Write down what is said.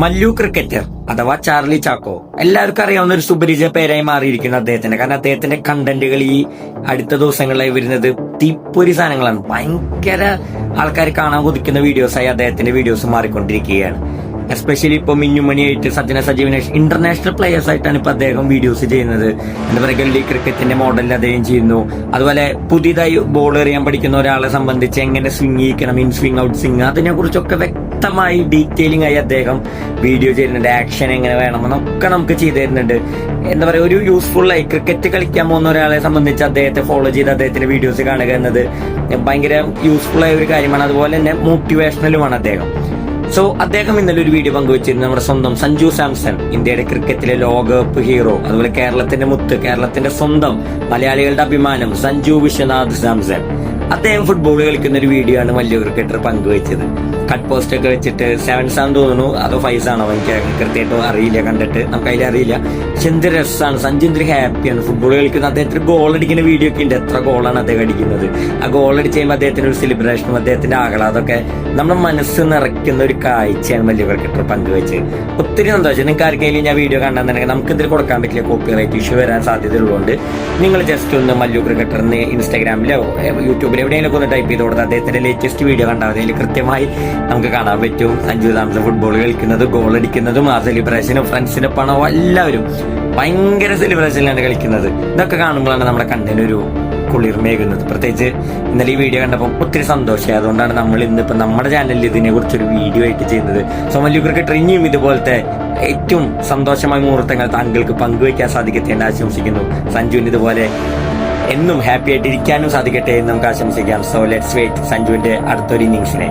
Mallu cricketer അഥവാ Charlie Chacko എല്ലാവർക്കും അറിയാവുന്ന ഒരു സുപരിചിത പേരായി മാറിയിരിക്കുന്നു അദ്ദേഹത്തിന്റെ. കാരണം അദ്ദേഹത്തിന്റെ കണ്ടന്റുകൾ ഈ അടുത്ത ദിവസങ്ങളിലായി വരുന്നത് തീപ്പൊരി സാധനങ്ങളാണ്. ഭയങ്കര ആൾക്കാർ കാണാൻ കൊതിക്കുന്ന വീഡിയോസായി അദ്ദേഹത്തിന്റെ വീഡിയോസ് മാറിക്കൊണ്ടിരിക്കുകയാണ്. എസ്പെഷ്യലി ഇപ്പൊ മിന്നുമണിയായിട്ട് സജ്ജന സജീവന ഇന്റർനാഷണൽ പ്ലേയേഴ്സ് ആയിട്ടാണ് ഇപ്പൊ അദ്ദേഹം വീഡിയോസ് ചെയ്യുന്നത്. എന്താ പറയുക, ഗള്ളി ക്രിക്കറ്റിന്റെ മോഡലിൽ അദ്ദേഹം ചെയ്യുന്നു. അതുപോലെ പുതിയതായി ബോൾ എറിയാൻ പഠിക്കുന്ന ഒരാളെ സംബന്ധിച്ച് എങ്ങനെ സ്വിങ് ചെയ്യിക്കണം, ഇൻ സ്വിങ് ഔട്ട് സ്വിങ്, അതിനെ കുറിച്ചൊക്കെ വ്യക്തമായി ഡീറ്റെയിലിംഗ് ആയി അദ്ദേഹം വീഡിയോ ചെയ്യുന്നുണ്ട്. ആക്ഷൻ എങ്ങനെ വേണമെന്നൊക്കെ നമുക്ക് ചെയ്തു തരുന്നുണ്ട്. എന്താ പറയുക, ഒരു യൂസ്ഫുൾ ആയി ക്രിക്കറ്റ് കളിക്കാൻ പോകുന്ന ഒരാളെ സംബന്ധിച്ച് അദ്ദേഹത്തെ ഫോളോ ചെയ്ത് അദ്ദേഹത്തിന്റെ വീഡിയോസ് കാണുക എന്നത് ഭയങ്കര യൂസ്ഫുൾ ആയ ഒരു കാര്യമാണ്. അതുപോലെ തന്നെ മോട്ടിവേഷണലുമാണ് അദ്ദേഹം. സോ അദ്ദേഹം ഇന്നലെ ഒരു വീഡിയോ പങ്കുവച്ചിരുന്നു. നമ്മുടെ സ്വന്തം സഞ്ജു സാംസൺ, ഇന്ത്യയുടെ ക്രിക്കറ്റിലെ ലോകകപ്പ് ഹീറോ, അതുപോലെ കേരളത്തിന്റെ മുത്ത്, കേരളത്തിന്റെ സ്വന്തം, മലയാളികളുടെ അഭിമാനം സഞ്ജു വിശ്വനാഥ് സാംസൺ, അദ്ദേഹം ഫുട്ബോൾ കളിക്കുന്ന ഒരു വീഡിയോ ആണ് മല്ലു ക്രിക്കറ്റർ പങ്കുവച്ചത്. കട്ട് പോസ്റ്റ് ഒക്കെ വെച്ചിട്ട് 7 ആണെന്ന് തോന്നുന്നു, അതോ 5 ആണോ എനിക്ക് കൃത്യമായിട്ട് അറിയില്ല, കണ്ടിട്ട് നമുക്ക് അതിൽ അറിയില്ല. പക്ഷെ എന്ത് രസമാണ്, സഞ്ജു എന്തൊരു ഹാപ്പിയാണ് ഫുട്ബോൾ കളിക്കുന്നത്. അദ്ദേഹത്തിന് ഗോൾ അടിക്കുന്ന വീഡിയോ ഒക്കെ ഉണ്ട്, എത്ര ഗോളാണ് അദ്ദേഹം അടിക്കുന്നത്. ആ ഗോൾ അടിച്ച് കഴിയുമ്പോൾ അദ്ദേഹത്തിന്റെ ഒരു സെലിബ്രേഷനും അദ്ദേഹത്തിന്റെ ആഹ്ലാദമൊക്കെ നമ്മുടെ മനസ്സ് നിറയ്ക്കുന്ന ഒരു കാഴ്ചയാണ് മല്ലു ക്രിക്കറ്റർ പങ്കുവെച്ച്. ഒത്തിരി സന്തോഷം. നിങ്ങൾക്ക് ആർക്കെങ്കിലും ഞാൻ വീഡിയോ കണ്ടെന്നുണ്ടെങ്കിൽ നമുക്ക് ഇതിൽ കൊടുക്കാൻ പറ്റില്ല, കോപ്പിറൈറ്റ് ഇഷ്യൂ വരാൻ സാധ്യതയുള്ളതുകൊണ്ട് നിങ്ങൾ ജസ്റ്റ് ഒന്ന് മല്ലു ക്രിക്കറ്ററിന് ഇൻസ്റ്റാഗ്രാമിലോ യൂട്യൂബിലോ എവിടെയെങ്കിലും ഒന്ന് ടൈപ്പ് ചെയ്ത് കൊടുത്ത് അദ്ദേഹത്തിന്റെ ലേറ്റസ്റ്റ് വീഡിയോ കണ്ടാൽ മതി. അതിൽ കൃത്യമായി നമുക്ക് കാണാൻ പറ്റും സഞ്ജു സാംസൺ ഫുട്ബോൾ കളിക്കുന്നതും ഗോൾ അടിക്കുന്നതും ആ സെലിബ്രേഷനും ഫ്രണ്ട്സിന്റെ പണം എല്ലാവരും ഭയങ്കര സെലിബ്രേഷനിലാണ് കളിക്കുന്നത്. ഇതൊക്കെ കാണുമ്പോഴാണ് നമ്മുടെ കണ്ണിനൊരു കുളിർമേകുന്നത്. പ്രത്യേകിച്ച് ഇന്നലെ ഈ വീഡിയോ കണ്ടപ്പോൾ ഒത്തിരി സന്തോഷമായി. അതുകൊണ്ടാണ് നമ്മൾ ഇന്നിപ്പോൾ നമ്മുടെ ചാനലിൽ ഇതിനെ കുറിച്ചൊരു വീഡിയോ ആയിട്ട് ചെയ്യുന്നത്. സോ മല്ലു ക്രിക്കറ്റർ ഇനിയും ഇതുപോലത്തെ ഏറ്റവും സന്തോഷമായ മുഹൂർത്തങ്ങൾ താങ്കൾക്ക് പങ്കുവയ്ക്കാൻ സാധിക്കട്ടെ എന്ന് ആശംസിക്കുന്നു. സഞ്ജുവിന് ഇതുപോലെ എന്നും ഹാപ്പി ആയിട്ട് ഇരിക്കാനും സാധിക്കട്ടെ എന്ന് നമുക്ക് ആശംസിക്കാം. സോ ലെറ്റ്സ് വെയിറ്റ് സഞ്ജുവിന്റെ അടുത്തൊരു ഇന്നിങ്സിനെ.